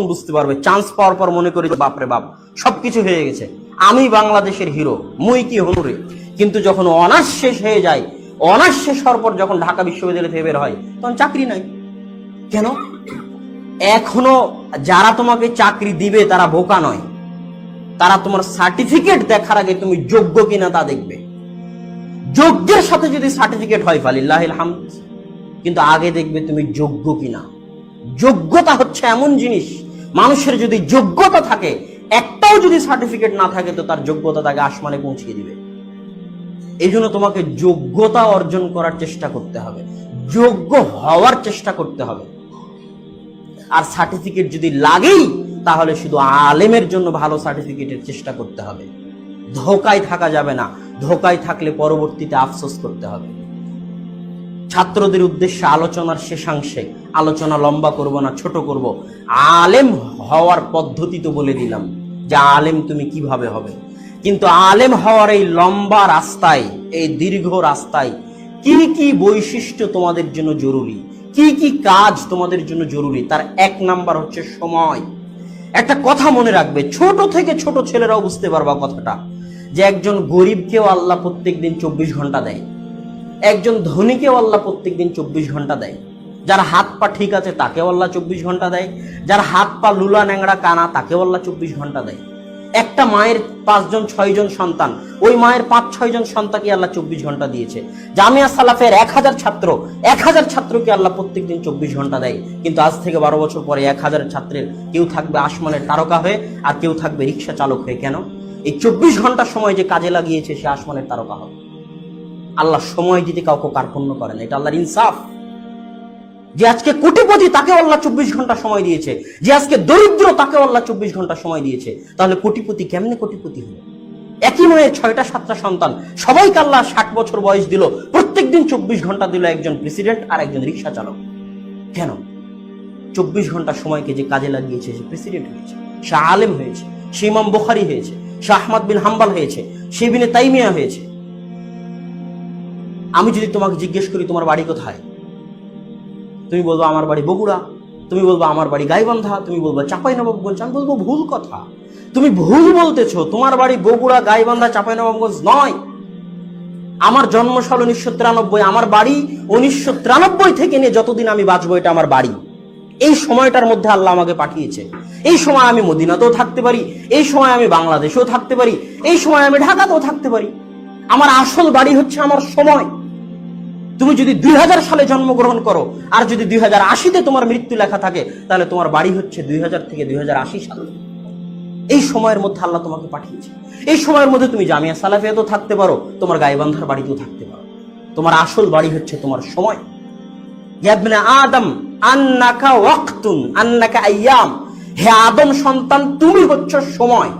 বুঝতে পারবে, চান্স পাওয়ার পর মনে করি বাপরে বাপ সবকিছু হয়ে গেছে, আমি বাংলাদেশের হিরো, মুই কি হনুরে। কিন্তু যখন অনার্স শেষ হয়ে যায়, অনার্স শেষ হওয়ার পর যখন ঢাকা বিশ্ববিদ্যালয় থেকে বের হয়, তখন চাকরি নাই। কেন? এখনো যারা তোমাকে চাকরি দিবে তারা বোকা নয়, তারা তোমার সার্টিফিকেট দেখার আগে তুমি যোগ্য কিনা তা দেখবে। যোগ্যের সাথে যদি সার্টিফিকেট হয় ফালিল্লাহিল হামদ, কিন্তু আগে দেখবে তুমি যোগ্য কিনা। যোগ্যতা হচ্ছে এমন জিনিস, মানুষের যদি যোগ্যতা থাকে, একটাও যদি সার্টিফিকেট না থাকে, তো তার যোগ্যতা তাকে আসমানে পৌঁছিয়ে দিবে। এই জন্য তোমাকে যোগ্যতা অর্জন করার চেষ্টা করতে হবে, যোগ্য হওয়ার চেষ্টা করতে হবে। আর সার্টিফিকেট যদি লাগেই, তাহলে শুধু আলেমের জন্য ভালো সার্টিফিকেটের চেষ্টা করতে হবে। ধোকায় থাকা যাবে না, ধোকায় থাকলে পরবর্তীতে আফসোস করতে হবে। ছাত্রদের উদ্দেশ্যে আলোচনার শেষাংশে, আলোচনা লম্বা করব না, ছোট করব, আলেম হওয়ার পদ্ধতি তো বলে দিলাম যে আলেম তুমি কিভাবে হবে। কিন্তু আলেম হওয়ার এই লম্বা রাস্তায়, এই দীর্ঘ রাস্তায় কি কি বৈশিষ্ট্য তোমাদের জন্য জরুরি, কি কি কাজ তোমাদের জন্য জরুরি, তার 1 নাম্বার হচ্ছে সময়। একটা কথা মনে রাখবে, ছোট থেকে ছোট ছেলেরাও বুঝতে পারবা কথাটা, যে একজন গরিবকেও আল্লাহ প্রত্যেকদিন 24 ঘন্টা দেয়, একজন ধনীকেও আল্লাহ প্রত্যেকদিন 24 ঘন্টা দেয়। যার হাত পা ঠিক আছে তাকেও আল্লাহ 24 ঘন্টা দেয়, যার হাত পা লুলা ন্যাংড়া কানা তাকেও আল্লাহ 24 ঘন্টা দেয়। একটা মায়ের 5 জন 6 জন সন্তান, ওই মায়ের 5-6 জন সন্তানকে আল্লাহ 24 ঘন্টা দিয়েছে। জামিয়া সালাফের 1000 ছাত্র, 1000 ছাত্রকে আল্লাহ প্রত্যেকদিন 24 ঘন্টা দেয়। কিন্তু আজ থেকে 12 বছর পরে 1000 ছাত্রের কেউ থাকবে আসমানের তারকা হয়ে, আর কেউ থাকবে রিক্সা চালক হয়ে। কেন? এই 24 ঘন্টা সময় যে কাজে লাগিয়েছে সে আসমানের তারকা হবে। আল্লাহ সময় দিতে কাউকে কার্পণ্য করেন, এটা আল্লাহর ইনসাফ। যে আজকে কোটিপতি তাকে আল্লাহ 24 ঘন্টা সময় দিয়েছে, যে আজকে দরিদ্র তাকে আল্লাহ 24 ঘন্টা সময় দিয়েছে। তাহলে কোটিপতি কেমনে কোটিপতি হলো? একই মায়ের 6টা-7টা সন্তান, সবাইকে আল্লাহ 60 বছর বয়স দিল, প্রত্যেকদিন 24 ঘন্টা দিল একজন প্রেসিডেন্ট আর একজন রিক্সা চালক। কেন? 24 ঘন্টা সময়কে যে কাজে লাগিয়েছে সে প্রেসিডেন্ট হয়েছে, সে আলেম হয়েছে, সে ইমাম বুখারী হয়েছে, সে আহমদ বিন হাম্বল হয়েছে, সে ইবনে তাইমিয়া হয়েছে। আমি যদি তোমাকে জিজ্ঞেস করি তোমার বাড়ি কোথায়, তুমি বলবো আমার বাড়ি বগুড়া, তুমি বলবো আমার বাড়ি গাইবান্ধা, তুমি বলবো চাঁপাইনবাবগঞ্জ। আমি বলবো ভুল কথা, তুমি ভুল বলতেছো, তোমার বাড়ি বগুড়া, গাইবান্ধা, চাঁপাইনবাবগঞ্জ নয়। আমার জন্মসাল 1993, আমার বাড়ি 1993 থেকে নিয়ে যতদিন আমি বাঁচবো এটা আমার বাড়ি। এই সময়টার মধ্যে আল্লাহ আমাকে পাঠিয়েছে। এই সময় আমি মদিনাতেও থাকতে পারি, এই সময় আমি বাংলাদেশেও থাকতে পারি, এই সময় আমি ঢাকাতেও থাকতে পারি। আমার আসল বাড়ি হচ্ছে আমার সময়। তুমি যদি 2000 সালে জন্মগ্রহণ করো আর যদি 2080-তে তোমার মৃত্যু লেখা থাকে, তাহলে তোমার বাড়ি হচ্ছে 2000 থেকে 2080 সাল। এই সময়ের মধ্যে আল্লাহ তোমাকে পাঠিয়েছে। এই সময়ের মধ্যে তুমি জামিয়া সালাফিয়াতেও থাকতে পারো, তোমার গাইবান্ধার বাড়িতেও থাকতে পারো। তোমার আসল বাড়ি হচ্ছে তোমার সময়। ইয়া ইবনে আদম আন্নাকা ওয়াক্তুন আন্নাকা আইয়াম, হে আদম সন্তান তুমি হচ্ছে সময়।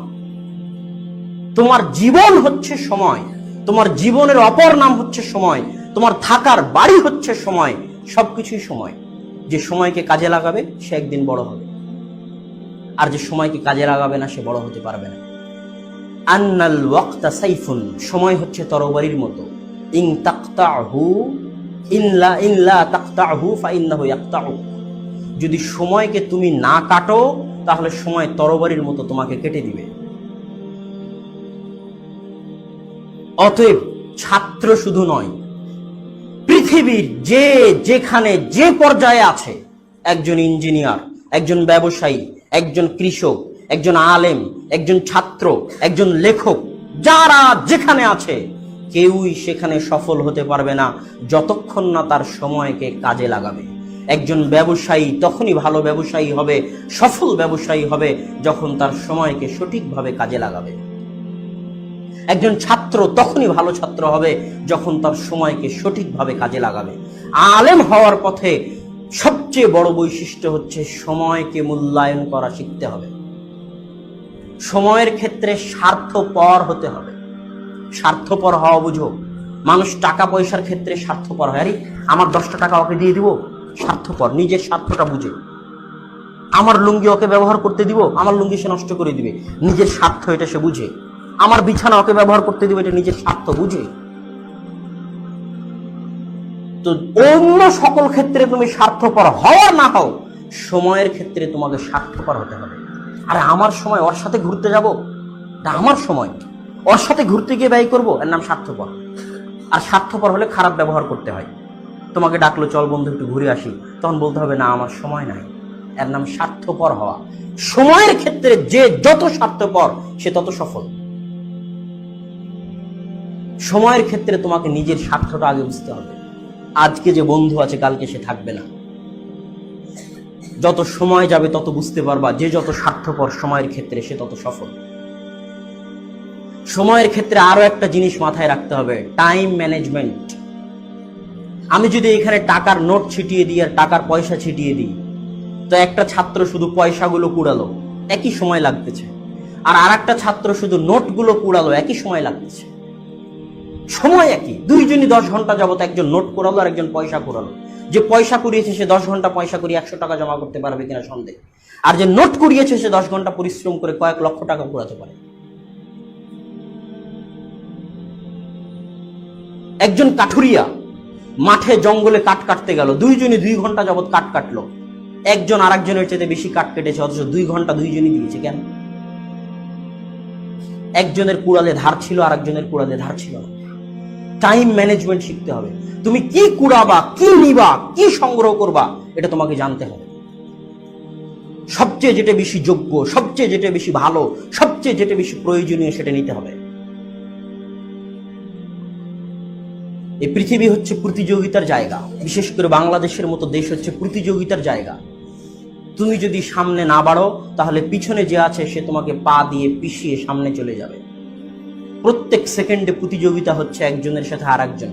তোমার জীবন হচ্ছে সময়, তোমার জীবনের অপর নাম হচ্ছে সময়, তোমার থাকার বাড়ি হচ্ছে সময়, সবকিছুই সময়। যে সময়কে কাজে লাগাবে সে একদিন বড় হবে, আর যে সময়কে কাজে লাগাবে না সে বড় হতে পারবে না। আন্নাল ওয়াক্তা সাইফুন, সময় হচ্ছে তরবারির মতো। ইন তাকতাহু ইল্লা তাকতাহু ফাইন্নাহু ইয়াকতাউ, যদি সময়কে তুমি না কাটো তাহলে সময় তরবারির মতো তোমাকে কেটে দিবে। অতএব ছাত্র শুধু নয়, পৃথিবীর যে যেখানে যে পর্যায়ে আছে, একজন ইঞ্জিনিয়ার, একজন ব্যবসায়ী, একজন কৃষক, একজন আলেম, একজন ছাত্র, একজন লেখক, যারা যেখানে আছে কেউই সেখানে সফল হতে পারবে না যতক্ষণ না তার সময়কে কাজে লাগাবে। একজন ব্যবসায়ী তখনই ভালো ব্যবসায়ী হবে, সফল ব্যবসায়ী হবে, যখন তার সময়কে সঠিকভাবে কাজে লাগাবে। একজন ছাত্র তখনই ভালো ছাত্র হবে যখন তার সময়কে সঠিকভাবে কাজে লাগাবে। আলেম হওয়ার পথে সবচেয়ে বড় বৈশিষ্ট্য হচ্ছে সময়কে মূল্যায়ন করা শিখতে হবে। সময়ের ক্ষেত্রে স্বার্থপর হতে হবে। স্বার্থপর হওয়া বুঝো, মানুষ টাকা পয়সার ক্ষেত্রে স্বার্থপর হয়। আরে আমার 10টা টাকা ওকে দিয়ে দিব, স্বার্থপর, নিজের স্বার্থটা বুঝে। আমার লুঙ্গি ওকে ব্যবহার করতে দিব, আমার লুঙ্গি সে নষ্ট করে দিবে, নিজের স্বার্থ এটা সে বুঝে। আমার বিছানা ওকে ব্যবহার করতে দিবে, এটা নিজের স্বার্থ বুঝে। তো অন্য সকল ক্ষেত্রে তুমি স্বার্থপর হও আর না হও, সময়ের ক্ষেত্রে তোমাকে স্বার্থপর হতে হবে। আরে আমার সময়, ওর সাথে ঘুরতে যাব, এটা আমার সময়, ওর সাথে ঘুরতে গিয়ে ব্যয় করবো, এর নাম স্বার্থপর। আর স্বার্থপর হলে খারাপ ব্যবহার করতে হয়। তোমাকে ডাকলো, চল বন্ধু একটু ঘুরে আসি, তখন বলতে হবে না আমার সময় নাই, এর নাম স্বার্থপর হওয়া। সময়ের ক্ষেত্রে যে যত স্বার্থপর সে তত সফল। সময়ের ক্ষেত্রে তোমাকে নিজের স্বার্থটা আগে বুঝতে হবে। আজকে যে বন্ধু আছে কালকে সে থাকবে না। যত সময় যাবে তত বুঝতে পারবা যে যত স্বার্থপর সময়ের ক্ষেত্রে সে তত সফল। সময়ের ক্ষেত্রে আরো একটা জিনিস মাথায় রাখতে হবে, টাইম ম্যানেজমেন্ট। আমি যদি এখানে টাকার নোট ছিটিয়ে দিই আর টাকার পয়সা ছিটিয়ে দিই, তো একটা ছাত্র শুধু পয়সাগুলো কুড়ালো, একই সময় লাগতেছে, আর আরেকটা ছাত্র শুধু নোটগুলো কুড়ালো, একই সময় লাগতেছে। সময় একই, দুইজনই 10 ঘন্টা যাবত একজন নোট কুড়ালো আর একজন পয়সা কুড়ালো। যে পয়সা কুড়িয়েছে সে 10 ঘন্টা পয়সা কুড়িয়ে 100 টাকা জমা করতে পারবে কিনা সন্দেহ, আর যে নোট কুড়িয়েছে সে 10 ঘন্টা পরিশ্রম করে কয়েক লক্ষ টাকা কুড়াতে পারে। একজন কাঠুরিয়া মাঠে জঙ্গলে কাঠ কাটতে গেল, দুইজনই 2 ঘন্টা যাবত কাঠ কাটলো, একজন আরেকজনের চেয়ে বেশি কাঠ কেটেছে, অথচ 2 ঘন্টা দুইজনই দিয়েছে। কেন? একজনের কুড়ালে ধার ছিল, আরেকজনের কুড়ালে ধার ছিল না। টাইম ম্যানেজমেন্ট শিখতে হবে। তুমি কি কুড়াবা, কি নিবা, কি সংগ্রহ করবা, এটা তোমাকে জানতে হবে। সবচেয়ে যেটা বেশি যোগ্য, সবচেয়ে যেটা বেশি ভালো, সবচেয়ে যেটা বেশি প্রয়োজনীয় সেটা নিতে হবে। এই পৃথিবী হচ্ছে প্রতিযোগিতার জায়গা, বিশেষ করে বাংলাদেশের মতো দেশ হচ্ছে প্রতিযোগিতার জায়গা। তুমি যদি সামনে না বাড়ো তাহলে পিছনে যে আছে সে তোমাকে পা দিয়ে পিষিয়ে সামনে চলে যাবে। প্রত্যেক সেকেন্ডে প্রতিযোগিতা হচ্ছে একজনের সাথে আর একজন।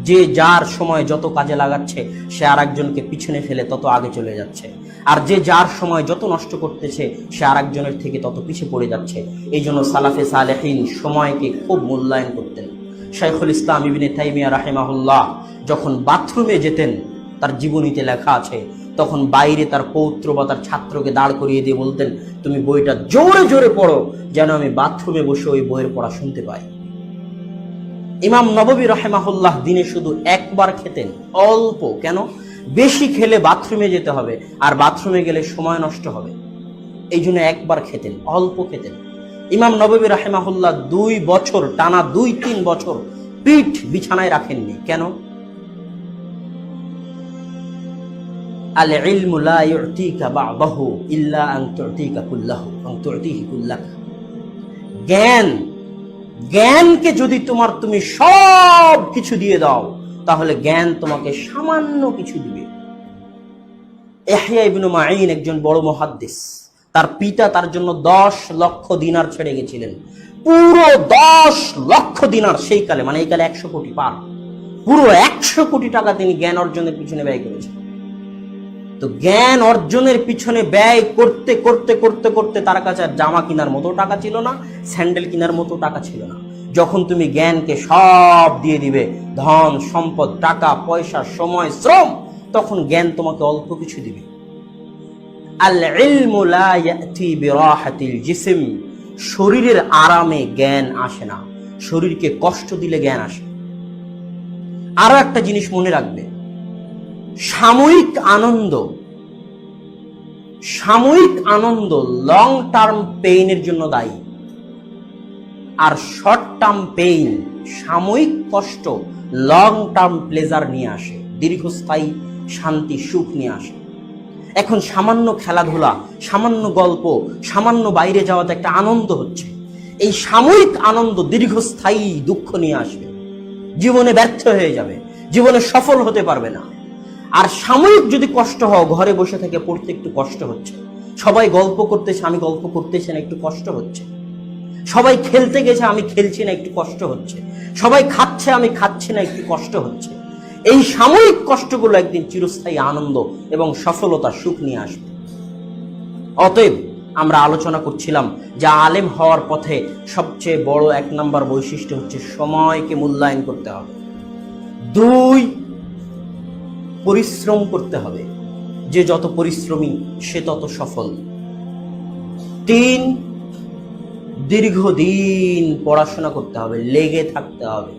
যে যার সময় যত কাজে লাগাচ্ছে সে আর একজনকে পিছনে ফেলে তত আগে চলে যাচ্ছে, আর যে যার সময় যত নষ্ট করতেছে সে আর একজনের থেকে তত পিছিয়ে পড়ে যাচ্ছে। এই জন্য সালাফে সালেহিন সময়কে খুব মূল্যায়ন করতেন। শাইখুল ইসলাম ইবনে তাইমিয়া রাহিমাহুল্লাহ যখন বাথরুমে যেতেন, তার জীবনীতে লেখা আছে, তখন বাইরে তার পৌত্র বা তার ছাত্রকে দাঁড় করিয়ে দিয়ে বলতেন, তুমি বইটা জোরে জোরে পড়ো যেন আমি বাথরুমে বসে ওই বইয়ের পড়া শুনতে পাই। ইমাম নববী রাহিমাহুল্লাহ দিনে শুধু একবার খেতেন, অল্প। কেন? বেশি খেলে বাথরুমে যেতে হবে, আর বাথরুমে গেলে সময় নষ্ট হবে, এই জন্য একবার খেতেন, অল্প খেতেন। ইমাম নববী রাহিমাহুল্লাহ 2 বছর টানা 2-3 বছর পিঠ বিছানায় রাখেননি। কেন? আল ইলমু লা ইউতিকা বা'দাহু ইল্লা আন তু'তিকা কুল্লাহু আন তু'তিহি কুল্লাকা। জ্ঞানকে যদি তুমি সব কিছু দিয়ে দাও, তাহলে জ্ঞান তোমাকে সামান্য কিছু দিবে। ইহইয়া ইবনে মাঈন একজন বড় মুহাদ্দিস, তার পিতা তার জন্য 10 লক্ষ দিনার ছেড়ে গেছিলেন। পুরো 10 লক্ষ দিনার, সেই কালে, মানে এই কালে 100 কোটি পার, পুরো 100 কোটি টাকা তিনি জ্ঞান অর্জনের পিছনে ব্যয় করেছেন। তো জ্ঞান অর্জনের পিছনে ব্যয় করতে করতে করতে করতে তার কাছে আর জামা কেনার মতো টাকা ছিল না, স্যান্ডেল কেনার মতো টাকা ছিল না। যখন তুমি জ্ঞানকে সব দিয়ে দিবে, ধন সম্পদ, টাকা পয়সা, সময়, শ্রম, তখন জ্ঞান তোমাকে অল্প কিছু দিবে। আল ইলমু লা ইয়াতি বিরাহাতিল জিসম। শরীরের আরামে জ্ঞান আসে না, শরীরকে কষ্ট দিলে জ্ঞান আসে। আরো একটা জিনিস মনে রাখবে, সাময়িক আনন্দ লং টার্ম পেইনের জন্য দায়ী, আর শর্ট টার্ম পেইন, সাময়িক কষ্ট, লং টার্ম প্লেজার নিয়ে আসে, দীর্ঘস্থায়ী শান্তি, সুখ নিয়ে আসে। এখন সামান্য খেলাধুলা, সামান্য গল্প, সামান্য বাইরে যাওয়াতে একটা আনন্দ হচ্ছে, এই সাময়িক আনন্দ দীর্ঘস্থায়ী দুঃখ নিয়ে আসবে, জীবনে ব্যর্থ হয়ে যাবে, জীবনে সফল হতে পারবে না। আর সাময়িক যদি কষ্ট হয়, ঘরে বসে থেকে পড়তে একটু কষ্ট হচ্ছে, সবাই গল্প করতেছে আমি গল্প করতেছি না, একটু কষ্ট হচ্ছে, সবাই খেলতে গেছে আমি খেলছি না, একটু কষ্ট হচ্ছে, সবাই খাচ্ছে আমি খাচ্ছি না, একটু কষ্ট হচ্ছে। এই সাময়িক কষ্টগুলো একদিন চিরস্থায়ী আনন্দ এবং সফলতা, সুখ নিয়ে আসবে। অতএব আমরা আলোচনা করছিলাম যে আলেম হওয়ার পথে সবচেয়ে বড় 1 নম্বর বৈশিষ্ট্য হচ্ছে সময়কে মূল্যায়ন করতে হবে। 2, পরিশ্রম করতে হবে, যে যত পরিশ্রমী সে তত সফল। 3, দীর্ঘদিন পড়াশোনা করতে হবে, লেগে থাকতে হবে,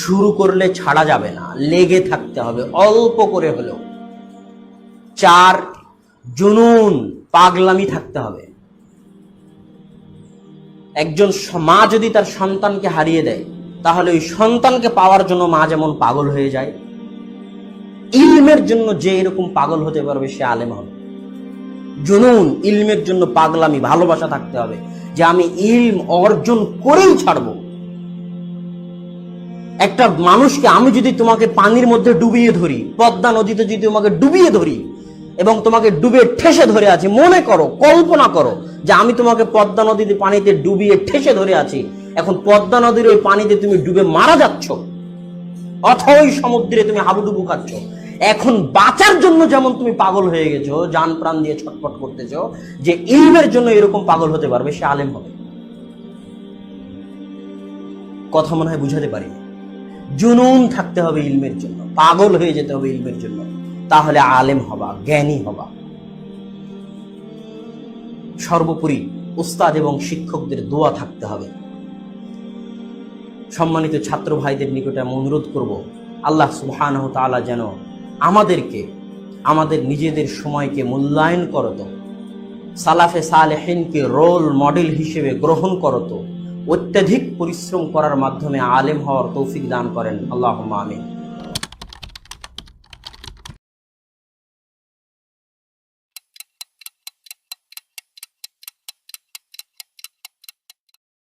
শুরু করলে ছাড়া যাবে না, লেগে থাকতে হবে, অল্প করে হলেও। 4, জুনুন, পাগলামি থাকতে হবে। একজন মা যদি তার সন্তানকে হারিয়ে দেয়, তাহলে ওই সন্তানকে পাওয়ার জন্য মা যেমন পাগল হয়ে যায়, ইলমের জন্য যে এরকম পাগল হতে পারবে সে আলেম হবে। জুনুন, ইলমের জন্য পাগলামি, ভালোবাসা থাকতে হবে যে আমি ইলম অর্জন করেই ছাড়বো। একটা মানুষকে আমি যদি তোমাকে পানির মধ্যে ডুবিয়ে ধরি, পদ্মা নদীতে যদি তোমাকে ডুবিয়ে ধরি এবং তোমাকে ডুবে ঠেসে ধরে আছি, মনে করো, কল্পনা করো যে আমি তোমাকে পদ্মা নদীতে পানিতে ডুবিয়ে ঠেসে ধরে আছি, এখন পদ্মা নদীর ওই পানিতে তুমি ডুবে মারা যাচ্ছ, অথই সমুদ্রে তুমি হাবুডুবু খাচ্ছ। এখন বাঁচার জন্য যেমন তুমি পাগল হয়ে গেছো, জান প্রাণ দিয়ে ছটফট করতেছো, যে ইলমের জন্য এরকম পাগল হতে পারবে সে আলেম হবে। কথা মনে হয় বুঝাতে পারি। জুনুন থাকতে হবে ইলমের জন্য, পাগল হয়ে যেতে হবে ইলমের জন্য, তাহলে আলেম হবা, জ্ঞানী হবা। সর্বোপরি উস্তাদ এবং শিক্ষকদের দোয়া থাকতে হবে। সম্মানিত ছাত্র ভাইদের নিকটে আমি অনুরোধ করব, আল্লাহ সুবহানাহু ওয়া তাআলা যেন আমাদেরকে আমাদের নিজেদের সময়কে মূল্যায়ন করতো, সালাফে সালেহিনকে রোল মডেল হিসেবে গ্রহণ করতো, অত্যাধিক পরিশ্রম করার মাধ্যমে আলেম হওয়ার তৌফিক দান করেন। আল্লাহুম্মা আমিন।